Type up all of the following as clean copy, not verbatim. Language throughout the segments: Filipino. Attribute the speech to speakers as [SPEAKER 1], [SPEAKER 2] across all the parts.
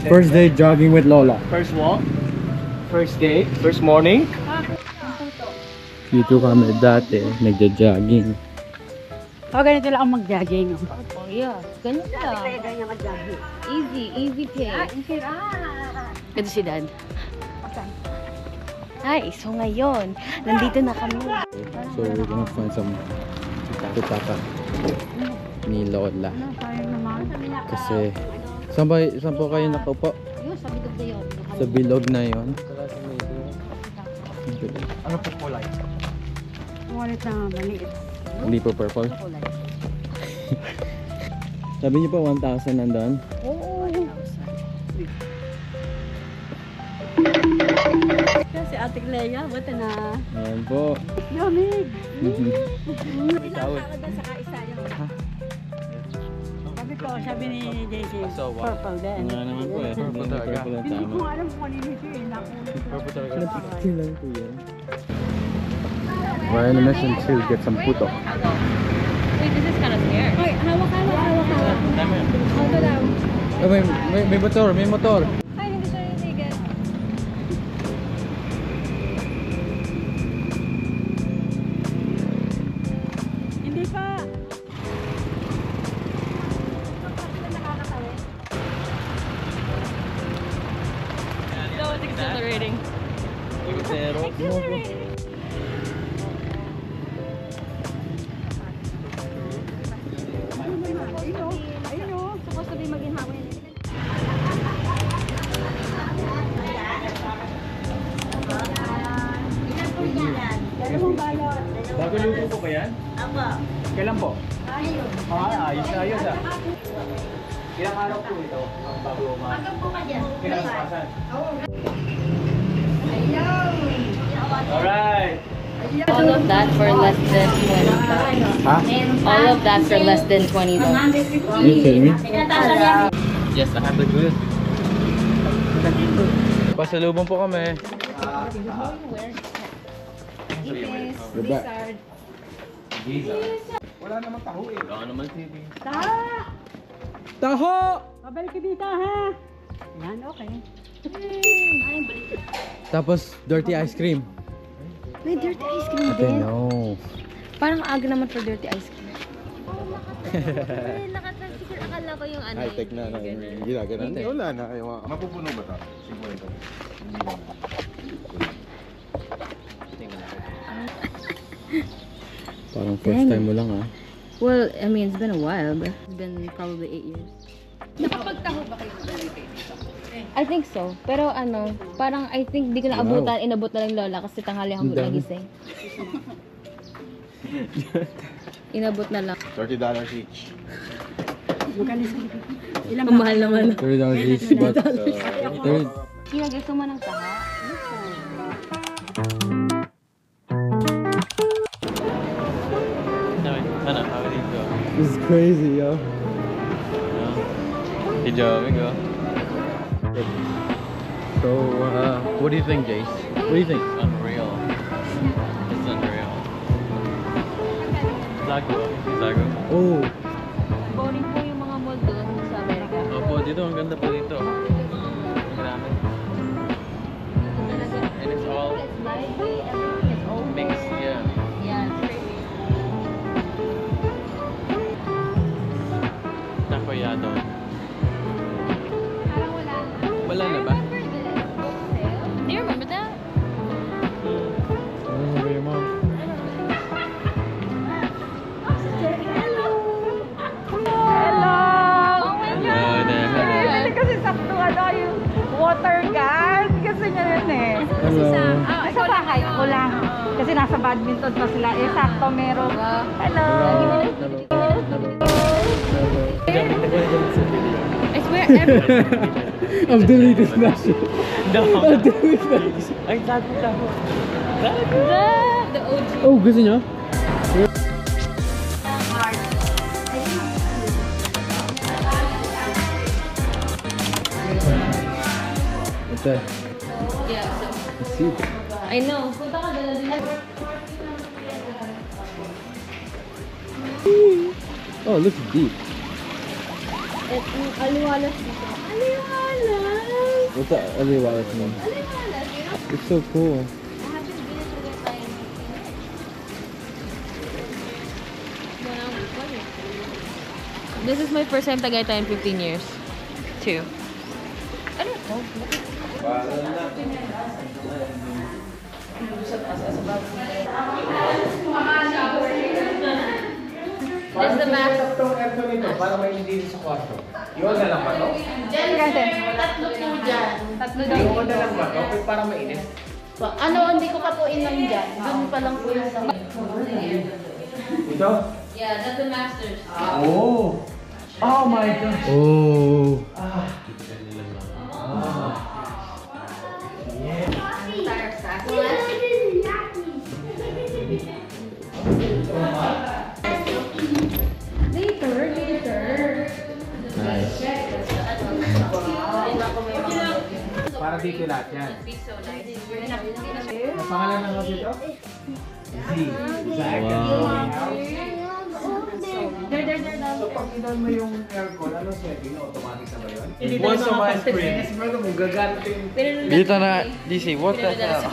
[SPEAKER 1] First day jogging with Lola.
[SPEAKER 2] First walk. First day. First morning.
[SPEAKER 1] Dito kami dati, nagja-jogging.
[SPEAKER 3] Ganito lang ang mag-jogging.
[SPEAKER 4] Oh yeah, ganyan lang.
[SPEAKER 3] Ganyan mag-jogging.
[SPEAKER 4] Easy pick. Ito si Dad. Hi, so ngayon, nandito na kami.
[SPEAKER 1] So we're gonna find some tutaka ni Lola. Kasi, saan po kayo nakaupo?
[SPEAKER 4] Yun, sa bilog na yun.
[SPEAKER 1] Sa bilog na yon.
[SPEAKER 2] Ano po kulay?
[SPEAKER 3] Wallet na maliit.
[SPEAKER 1] Hindi po purple. Sabi niyo pa 1,000 nandun?
[SPEAKER 3] Oo. Si Ate Clea, buti na.
[SPEAKER 1] Ayan po.
[SPEAKER 3] Lamig.
[SPEAKER 1] Tawag.
[SPEAKER 3] Sabi ni JC, purple din.
[SPEAKER 1] Nga naman po eh. Purple talaga.
[SPEAKER 3] Hindi ko alam kung kanino siya eh.
[SPEAKER 1] Purple talaga. Picture lang po yan. We're on a mission to get some puto.
[SPEAKER 4] Wait, this is kind of scary.
[SPEAKER 3] Hoy, hawak. Auto lang.
[SPEAKER 1] Oh, may motor, may motor.
[SPEAKER 3] Ay, hindi siya niligan. Hindi pa.
[SPEAKER 4] No, it's accelerating.
[SPEAKER 3] Ayun o, supposed to be maginhawa yun.
[SPEAKER 2] Bago luto po ba yan? Apa. Kailan po? Ayos. Ayos ah. Ilang araw po ito? Ang bago Hanggang po ka dyan. Kinasapasan? Alright.
[SPEAKER 4] All of that for less than 20.
[SPEAKER 1] Huh?
[SPEAKER 4] All of that for less than $20.
[SPEAKER 1] Are you kidding me?
[SPEAKER 2] Yes, I have the good.
[SPEAKER 1] Pasalubong po kami. Baba.
[SPEAKER 2] Wala naman taho eh. Wala naman TV.
[SPEAKER 1] Taho!
[SPEAKER 3] Pabalik ka dito ha. Yan, okay.
[SPEAKER 1] Tapos dirty ice cream.
[SPEAKER 4] May dirty ice cream
[SPEAKER 1] Ate,
[SPEAKER 4] din.
[SPEAKER 1] no.
[SPEAKER 4] Parang aga naman for dirty ice cream.
[SPEAKER 5] Nakatransfer, akala ko yung ano.
[SPEAKER 1] High-tech na. Ginagano.
[SPEAKER 5] Hindi.
[SPEAKER 1] Wala na.
[SPEAKER 6] Mapupuno ba ito? 50.
[SPEAKER 1] Parang first time mo lang ah.
[SPEAKER 4] Well, I mean, it's been a while, but it's been probably 8 years.
[SPEAKER 3] Nakapagtaho ba kayo ng
[SPEAKER 4] I think so. Pero ano, parang I think di ko na abutan, inabot na lang Lola kasi tanghali akong nagising. Inabot na lang.
[SPEAKER 6] $30 each.
[SPEAKER 4] Ang mahal naman.
[SPEAKER 1] $30 each. But,
[SPEAKER 4] Kaya gusto mo ng taha?
[SPEAKER 2] Ano? How did it go?
[SPEAKER 1] this is crazy, yo.
[SPEAKER 2] Did you go?
[SPEAKER 1] So, what do you think, Jace? What do you think?
[SPEAKER 2] Unreal. It's unreal. Zago. Zago.
[SPEAKER 1] Oh,
[SPEAKER 4] Boring po yung mga mall doon sa Amerika.
[SPEAKER 2] Opo, dito ang ganda po dito. Marami. And it's all
[SPEAKER 4] It's lively, everything is open.
[SPEAKER 2] mixed, yeah.
[SPEAKER 4] Yeah, it's crazy.
[SPEAKER 2] Takoyado. Wala na ba?
[SPEAKER 4] Do you remember that?
[SPEAKER 1] remember your mom.
[SPEAKER 3] Hello!
[SPEAKER 2] Hello.
[SPEAKER 3] Kasi sakto yung water gun. Kasi niya yun eh.
[SPEAKER 1] Hello.
[SPEAKER 3] Sa bahay ko lang. Kasi nasa badminton pa sila. Eh, sakto meron. Hello!
[SPEAKER 4] I swear, every...
[SPEAKER 1] I've deleted that shit.
[SPEAKER 2] No.
[SPEAKER 1] I've deleted that shit.
[SPEAKER 2] Ay, Zago.
[SPEAKER 4] the OG.
[SPEAKER 1] Oh, gusto nyo? What's that?
[SPEAKER 4] Yeah, so...
[SPEAKER 1] Let's see.
[SPEAKER 4] I know. Punta ka dala din.
[SPEAKER 1] Oh, it looks deep.
[SPEAKER 4] Aliwalas dito. Aliwalas!
[SPEAKER 1] What's the other wallet name? It's so cool.
[SPEAKER 4] This is my first time Tagaytay in 15 years. Too. Ano ito? This is the mask.
[SPEAKER 2] Itong aircon nito, para may hindi sa kwarto. Iwan na lang ba to?
[SPEAKER 3] Tatlo po dyan. Tatlo daw.
[SPEAKER 2] Iwan na lang ba to? Para mainit.
[SPEAKER 3] Ano, hindi ko pa po inom dyan. Doon pa lang po yung sa...
[SPEAKER 2] Ito?
[SPEAKER 4] Yeah, that's the masters.
[SPEAKER 2] Oh! Oh my God!
[SPEAKER 1] Oh. Nice.
[SPEAKER 2] Para dito lahat yan. Ang pangalan ng house ito? Z. So pag inan mo yung aircon, ano setting? Automatic na ba yun? Once a month free. Siguro mo gaganting.
[SPEAKER 1] Dito na, DC, what the hell?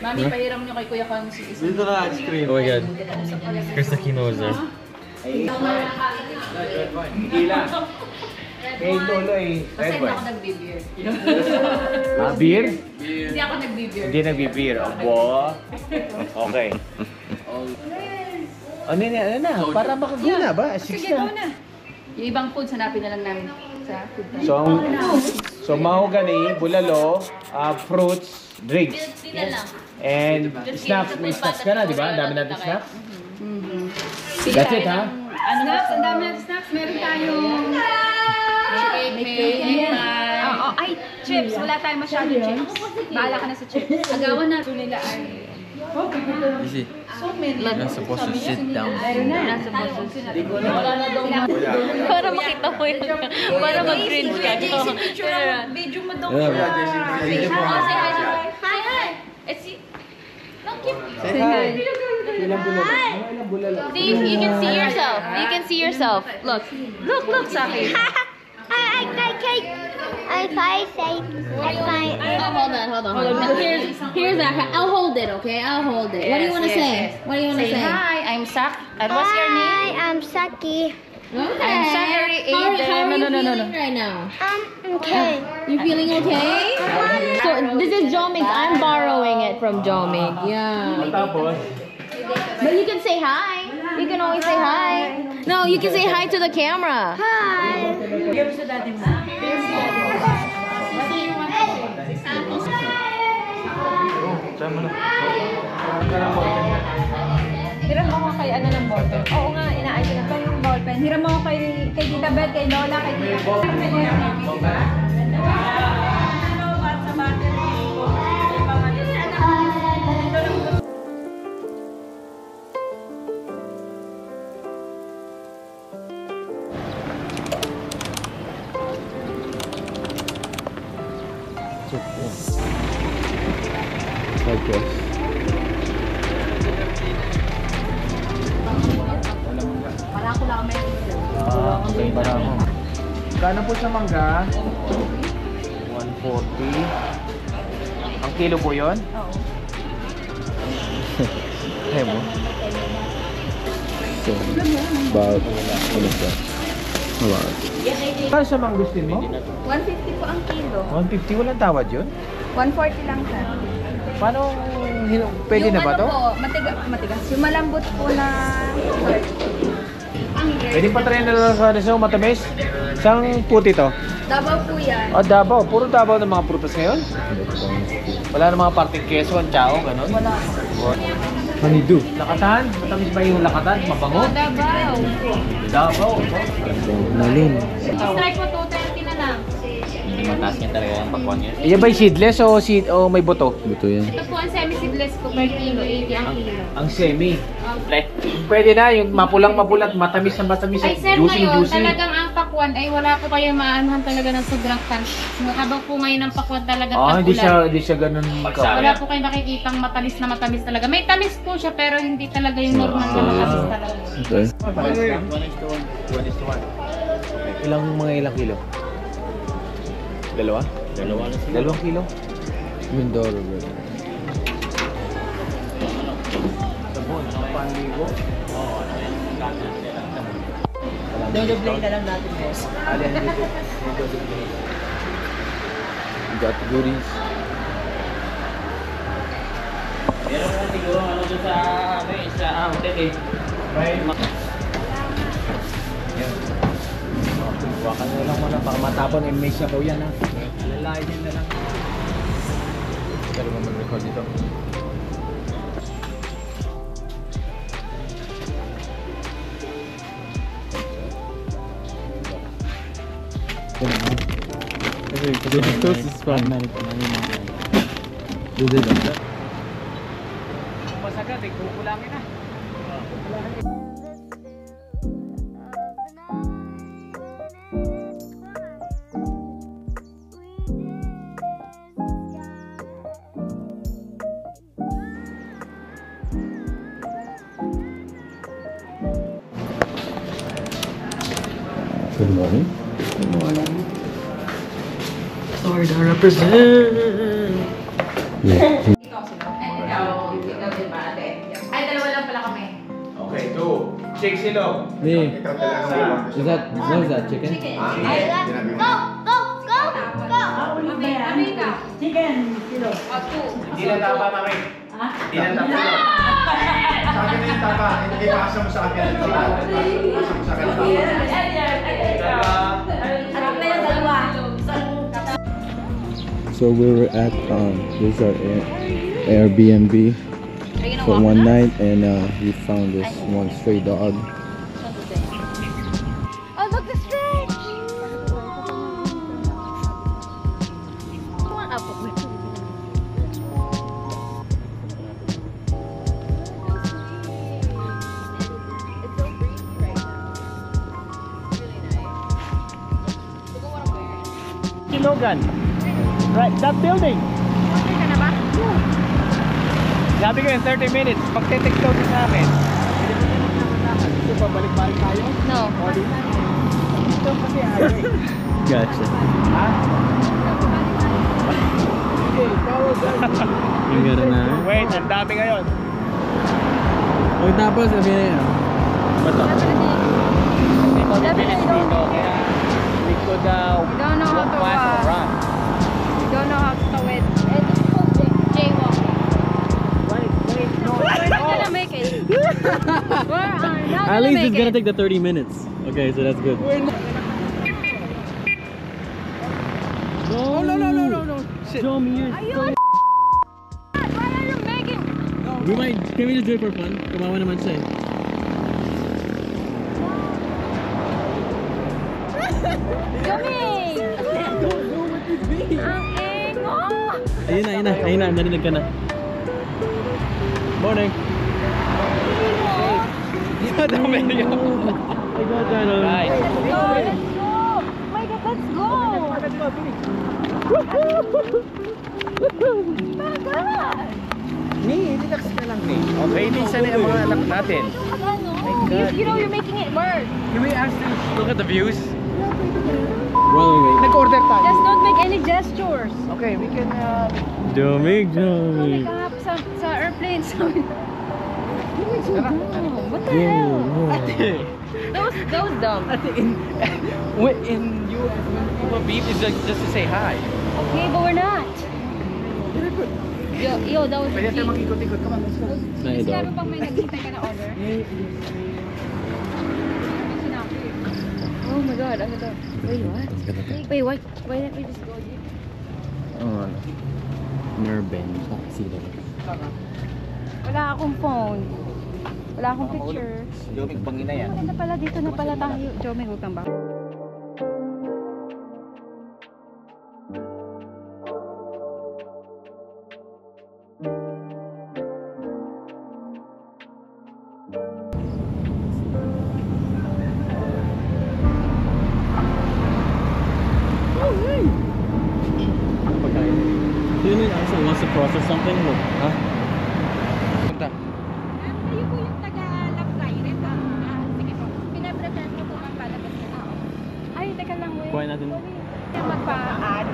[SPEAKER 3] Mami, pahiram nyo kay Kuya Kang si Isa.
[SPEAKER 1] Dito na ice cream. Oh my god. Chris Aquino is there.
[SPEAKER 2] Hindi lang. Kay Lolo eh. Red
[SPEAKER 3] Hindi
[SPEAKER 2] wine.
[SPEAKER 3] ako nagbe-beer.
[SPEAKER 2] Ah, beer?
[SPEAKER 3] Hindi ako nagbe-beer.
[SPEAKER 2] Hindi nagbe-beer. Abo. Okay. Ano na? Para makaguna ba?
[SPEAKER 3] Sige, go na. Yung ibang foods, hanapin na lang namin sa food.
[SPEAKER 2] So mahogany, bulalo, fruits, drinks. And snacks. May snacks ka na, di ba? Ang dami natin snacks. That's it, ha?
[SPEAKER 3] Snacks, ang dami natin snacks. Meron tayong... Ay, chips. Wala tayong masyado chips. Bahala ka na sa chips. Agawan na nila ay...
[SPEAKER 1] DC, you're not supposed to sit down.
[SPEAKER 4] Para makita mo yun. Para mag-cringe ka.
[SPEAKER 3] Video mo daw.
[SPEAKER 1] Yeah,
[SPEAKER 4] Hi! It's you. Don't keep...
[SPEAKER 2] Say hi. Ilang bulalo? Ilang bulalo?
[SPEAKER 4] See, you can see yourself. You can see yourself. Look. Look sa akin. Hold on. Here's that. I'll hold it, okay? I'll hold it. What do you want to say? What do you want to say?
[SPEAKER 3] Hi, I'm Sak. And what's your name?
[SPEAKER 5] I'm Saki.
[SPEAKER 4] Okay.
[SPEAKER 3] I'm sorry,
[SPEAKER 4] How are
[SPEAKER 3] Aiden.
[SPEAKER 4] you
[SPEAKER 3] No.
[SPEAKER 4] feeling right now?
[SPEAKER 5] Okay.
[SPEAKER 4] You feeling okay? So this is Jomig. I'm borrowing it from Jomig. Yeah.
[SPEAKER 2] Tapos,
[SPEAKER 4] But you can say hi. You can always say hi. No, you can say hi to the camera.
[SPEAKER 5] Hi.
[SPEAKER 3] Hiram mo ko kay ano ng ballpen. Oo nga, inaayos na pa yung ballpen. Hiram mo ko kay Tita Beth, kay Lola, kay Tita
[SPEAKER 1] like this.
[SPEAKER 3] Para ko lang may
[SPEAKER 2] okay para mo. Kano po sa mangga? 140. Ang kilo po yun?
[SPEAKER 3] Oo.
[SPEAKER 1] Hey mo. So, about, what is that? About.
[SPEAKER 2] Kano sa mangustin mo?
[SPEAKER 3] 150 po ang kilo.
[SPEAKER 2] 150, walang tawad yun?
[SPEAKER 3] 140 lang sir.
[SPEAKER 2] Paano, pwede na ba to?
[SPEAKER 3] Yung ano po, matigas. Yung malambot po na...
[SPEAKER 2] Pwede pa try na lang sa matamis? Saan puti to?
[SPEAKER 3] Davao po yan.
[SPEAKER 2] Ah, Davao. Puro Davao ng mga prutas ngayon? Wala na mga parting Quezon, Chao, ganun?
[SPEAKER 3] Wala.
[SPEAKER 2] Honeydew. Lakatan? Matamis ba yung lakatan? Mabango?
[SPEAKER 3] Davao.
[SPEAKER 2] Davao.
[SPEAKER 1] Malim.
[SPEAKER 3] Strike po 230 na lang.
[SPEAKER 6] Mataas niya talaga ang pakwan niya.
[SPEAKER 2] Iyan ba yung seedless o may buto?
[SPEAKER 1] Buto yan.
[SPEAKER 3] Ito po ang semi-seedless ko per kilo. 80 ang kilo.
[SPEAKER 2] Ang semi. Pwede na, yung mapulang-mapulat, matamis na matamis,
[SPEAKER 7] Ay sir, ngayon
[SPEAKER 2] juicy.
[SPEAKER 7] talagang ang pakwan ay wala po kayong maanahan talaga ng sobrang tamis. Habang po ngayon ang pakwan talaga
[SPEAKER 2] Hindi
[SPEAKER 7] tag-ulan.
[SPEAKER 2] siya ganun
[SPEAKER 7] Wala po kayong makikitang matamis na matamis talaga. May tamis po siya pero hindi talaga yung normal na matamis talaga.
[SPEAKER 1] Okay.
[SPEAKER 2] 1:1. Ilang kilo? Dalawa?
[SPEAKER 6] Dalawa na sila.
[SPEAKER 2] 2 kilo?
[SPEAKER 1] Mindoro, bro.
[SPEAKER 2] Sabon, panligo.
[SPEAKER 6] Oo, ano yan?
[SPEAKER 8] Dodoblay na lang natin, boss.
[SPEAKER 2] Alin dito?
[SPEAKER 1] Got goodies.
[SPEAKER 6] Meron na siguro ano doon sa, sa hotel eh.
[SPEAKER 2] Huwakan nyo lang muna, baka matapon image na po yan ha. Lalayan nyo na lang.
[SPEAKER 1] Pero mo mag-record dito. This toast is fun. Do they like that?
[SPEAKER 2] Masagad eh, kukulangin na.
[SPEAKER 1] Good morning.
[SPEAKER 8] Florida represent.
[SPEAKER 1] Yeah.
[SPEAKER 7] Ay, dalawa lang pala kami.
[SPEAKER 2] Okay, 2. Shake silog.
[SPEAKER 1] Hey, is that what is that chicken?
[SPEAKER 5] Go, go, go, go.
[SPEAKER 7] Mami ka.
[SPEAKER 8] Chicken, kilo.
[SPEAKER 2] Hindi na tama, mami. Hindi na tama.
[SPEAKER 9] Sa akin na yung tama. Hindi pasa mo sa akin. Pasa mo sa akin.
[SPEAKER 5] Alam na yung dalawa.
[SPEAKER 1] So we were at this is our Airbnb for one night, and we found this one stray dog.
[SPEAKER 5] Oh, look, the stretch. Come on up. It's so breezy right now. Really nice. Look at what I'm wearing.
[SPEAKER 2] Kilogan. Right, that building.
[SPEAKER 5] Okay ka na ba?
[SPEAKER 2] Sabi ko yung 30 minutes. Pag-take note sa amin. Kasi babalik-balik tayo.
[SPEAKER 4] No.
[SPEAKER 2] Ito kasi highway.
[SPEAKER 1] Gotcha.
[SPEAKER 2] Ha? Okay, follow them.
[SPEAKER 1] Yung gano'n na.
[SPEAKER 2] Wait, ang dami ngayon.
[SPEAKER 1] Pag tapos, sabi na yun. Bato.
[SPEAKER 2] Hindi ko bilis dito. Kaya we could
[SPEAKER 3] We don't know how
[SPEAKER 2] walk
[SPEAKER 3] to
[SPEAKER 2] fast or run.
[SPEAKER 3] We don't know how to tawid.
[SPEAKER 4] Jaywalk.
[SPEAKER 2] Wait, no.
[SPEAKER 3] We're not gonna make it. We're not
[SPEAKER 1] At
[SPEAKER 3] gonna
[SPEAKER 1] least
[SPEAKER 3] make
[SPEAKER 1] it's gonna
[SPEAKER 3] it.
[SPEAKER 1] take the 30 minutes. Okay, so that's good.
[SPEAKER 2] Oh, no. Shit.
[SPEAKER 1] Jomi, you're so...
[SPEAKER 3] Why are you making?
[SPEAKER 1] We might... Can we just do it for fun? Kumawa naman siya eh.
[SPEAKER 3] Jomi! Ang ingo!
[SPEAKER 1] Ayun na. Narinig ka na. Morning.
[SPEAKER 2] Dami niyo.
[SPEAKER 1] I got that on.
[SPEAKER 2] Guys.
[SPEAKER 3] Let's go! Oh my God, let's go!
[SPEAKER 2] Ni, relax ka lang ni. Okay, hindi sanay ang mga anak natin.
[SPEAKER 3] You know you're making it work.
[SPEAKER 2] Can we ask them to look at the views?
[SPEAKER 1] Wait.
[SPEAKER 2] Nag-order tayo.
[SPEAKER 3] Just don't make any gestures.
[SPEAKER 2] Okay, we can
[SPEAKER 1] Jomi.
[SPEAKER 3] Nakap sa airplane. What the hell?
[SPEAKER 4] That was dumb.
[SPEAKER 2] in US, when people beep, it's just to say hi.
[SPEAKER 4] Okay, but we're not. Yo, that was
[SPEAKER 2] Pwede tayo mag-ikot-ikot. Come on, let's go.
[SPEAKER 3] Sinabi pang may naghihintay ka na order?
[SPEAKER 4] Oh my God, ano to? Wait, what? Wait, why didn't we just go here?
[SPEAKER 1] Oh, ano? Nerben. Sila.
[SPEAKER 3] Wala akong phone. Wala akong picture.
[SPEAKER 2] Jomig, bangin na yan.
[SPEAKER 3] Ano pala, dito na pala tayo. Jomi, huwag kang ba?
[SPEAKER 1] Do you also wants to process something? Look, huh?
[SPEAKER 2] Punta.
[SPEAKER 3] Kayo po yung taga-laptay. Sige po. Pinaprepare ko po ang palabas na tao. Ay, teka lang, wait.
[SPEAKER 1] Kuhain natin.
[SPEAKER 3] Magpa-add.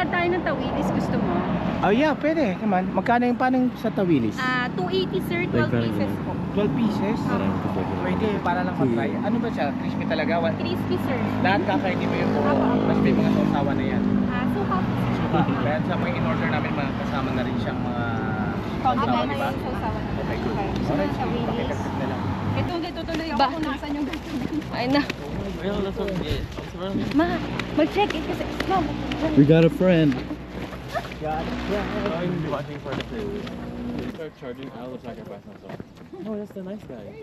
[SPEAKER 3] Mag-add tayo ng tawilis, gusto mo?
[SPEAKER 2] Oh yeah, pwede. Come on. Magkano yung panang sa tawilis?
[SPEAKER 3] 280 sir, 12 pieces po.
[SPEAKER 2] 12 pieces? Pwede, para lang pag-try. Ano ba siya? Crispy talaga?
[SPEAKER 3] Crispy sir.
[SPEAKER 2] Lahat kakainin mo yung buo. Mas may mga sausawa na yan.
[SPEAKER 3] Suka po.
[SPEAKER 2] Kaya sa mga in-order namin, mga kasama na rin siyang mga sausawa, di ba? Okay, good. Alright, pakikasip na lang.
[SPEAKER 3] Ito, hindi tutuloy ako kung nasan yung gato.
[SPEAKER 4] Ay na. Ma, mag-check it kasi. No.
[SPEAKER 1] We got a friend.
[SPEAKER 6] I'm watching for the food. Start charging, I will sacrifice myself. No, that's the nice guy.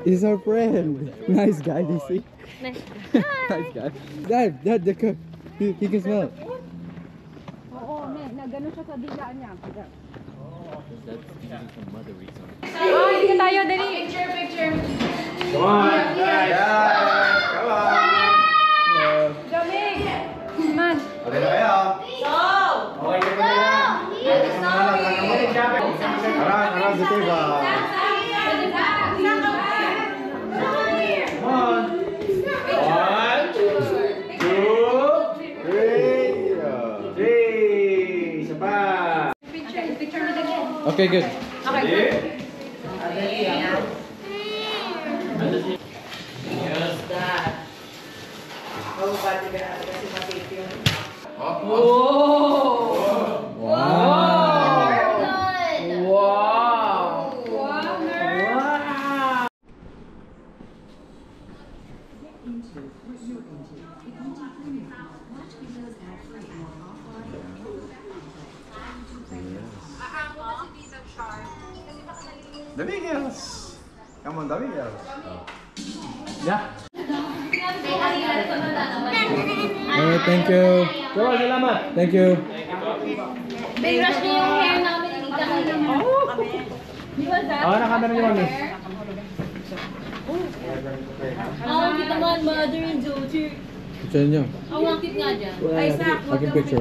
[SPEAKER 1] He's our friend. Nice guy, do you see?
[SPEAKER 4] Nice.
[SPEAKER 1] Nice guy. Dad, the cook. He can smell it.
[SPEAKER 3] Oo, na gano'n siya sa dilaan niya.
[SPEAKER 6] That's using some mother reason.
[SPEAKER 3] Oh, hindi tayo, dali.
[SPEAKER 7] Picture.
[SPEAKER 2] Come on, guys! Come on!
[SPEAKER 3] Gamig! Man.
[SPEAKER 9] Okay na kayo.
[SPEAKER 2] Okay, kami na lang.
[SPEAKER 9] Around the table.
[SPEAKER 2] Come on! 1, 2, 3. Isa pa.
[SPEAKER 1] Okay, good.
[SPEAKER 9] The Wiggles. Come on, the Wiggles.
[SPEAKER 2] Yeah.
[SPEAKER 1] Alright, thank you.
[SPEAKER 2] Joel, salamat.
[SPEAKER 1] Thank you.
[SPEAKER 4] Big-rush niyo yung hair namin ni Tita Kaya. Di ba, Zach?
[SPEAKER 2] Oh, nakamera niyo kami.
[SPEAKER 4] Oh, kita mo, mother and daughter.
[SPEAKER 1] Picture niyo.
[SPEAKER 4] Ang akit nga dyan.
[SPEAKER 1] I can picture.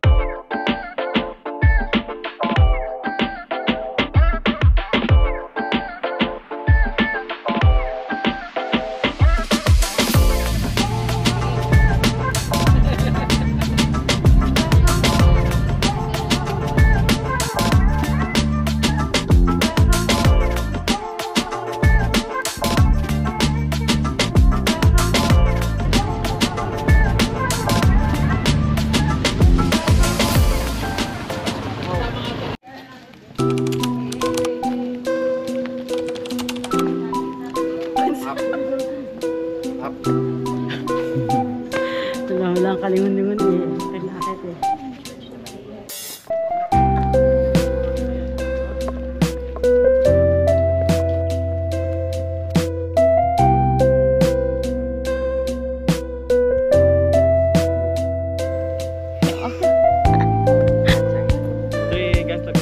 [SPEAKER 8] Wala kalingon-lingon eh. Kailangan eh.
[SPEAKER 6] Hey guys, look.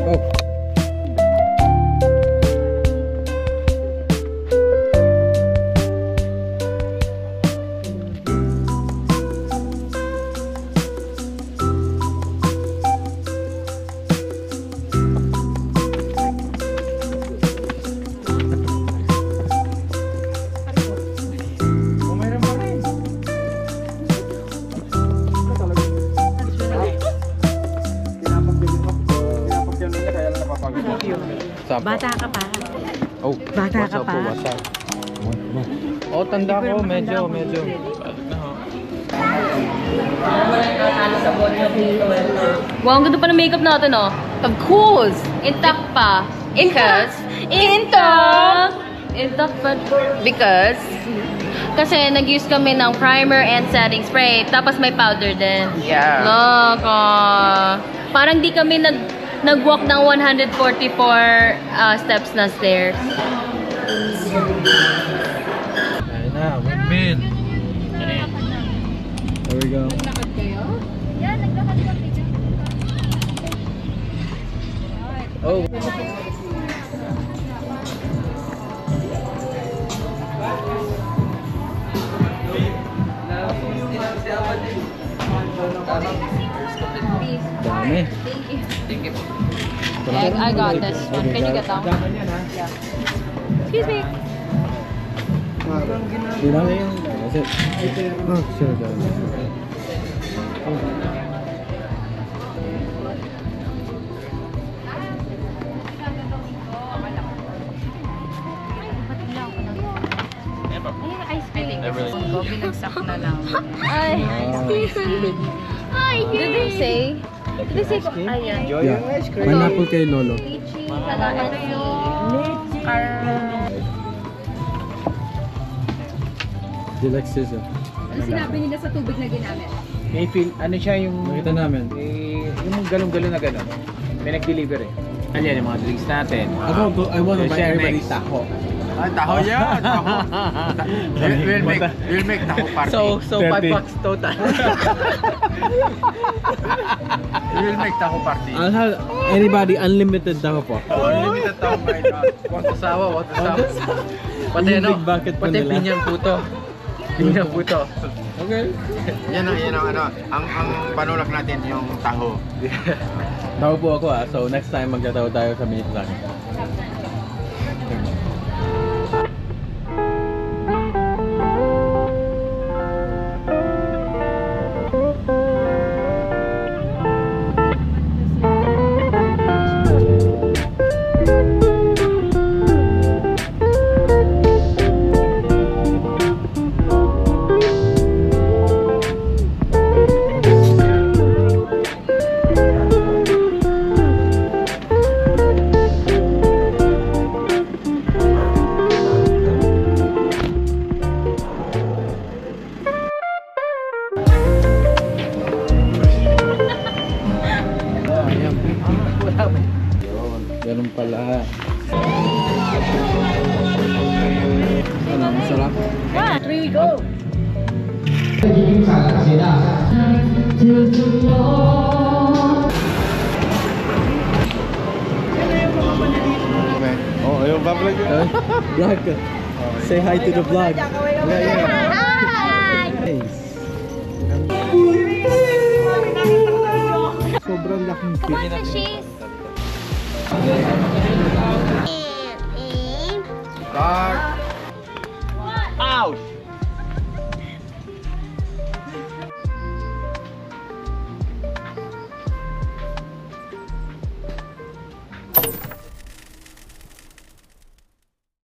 [SPEAKER 1] Oh.
[SPEAKER 8] Bata ka pa.
[SPEAKER 1] Oh,
[SPEAKER 8] Bata ka pa.
[SPEAKER 1] Oh, tanda ko. Medyo.
[SPEAKER 4] Wow, ang ganda pa ng makeup natin, oh. Of course! Intact pa. Because, intact pa. Because, kasi nag-use kami ng primer and setting spray. Tapos may powder din.
[SPEAKER 2] Yeah.
[SPEAKER 4] Loko. Parang di kami nag-walk ng 144 steps na stairs.
[SPEAKER 1] Ayun na, windmill. There we go. Oh. Dami.
[SPEAKER 4] I got this one. Can you get that one?
[SPEAKER 2] Ganyan, ha?
[SPEAKER 4] Excuse me.
[SPEAKER 1] Di na. Is it? Oh, sure.
[SPEAKER 7] Ice cream. Binagsak na lang.
[SPEAKER 4] Ay. Did they say? Did they say? Ayan.
[SPEAKER 2] Enjoy your ice cream.
[SPEAKER 1] Pineapple kay Lolo.
[SPEAKER 4] Lychee, calamansi.
[SPEAKER 1] Deluxe scissor.
[SPEAKER 3] Ano sinabi nila sa tubig na ginamit?
[SPEAKER 2] May feel, ano siya yung...
[SPEAKER 1] Nakita namin.
[SPEAKER 2] Yung galong-galong na gano'n. May nag-deliver eh. Ano yan, yung mga drinks natin.
[SPEAKER 1] I want to buy
[SPEAKER 2] Share
[SPEAKER 1] everybody
[SPEAKER 2] next.
[SPEAKER 1] taho.
[SPEAKER 9] Taho yan! Taho! We'll make taho party.
[SPEAKER 6] So 5 bucks total.
[SPEAKER 9] We'll make taho party.
[SPEAKER 1] I'll have anybody unlimited taho po.
[SPEAKER 9] Unlimited taho by now.
[SPEAKER 6] Want to sawa, want to sawa. Pati
[SPEAKER 1] Yung
[SPEAKER 6] ano,
[SPEAKER 1] big bucket pa
[SPEAKER 6] pati
[SPEAKER 1] nila.
[SPEAKER 6] pinyang puto. Pinyang puto.
[SPEAKER 1] Okay.
[SPEAKER 9] Yan ang ano, ang panulak natin yung taho.
[SPEAKER 1] Taho po ako so next time magtataho tayo sa minute lang. Ganun pala. Ano, masarap?
[SPEAKER 4] 3, go!
[SPEAKER 1] Oh, ayun, vlog ka. Vlog ka. Say hi to the vlog. Sobrang laking
[SPEAKER 4] Come on, fishies!
[SPEAKER 9] Start!
[SPEAKER 2] Ouch!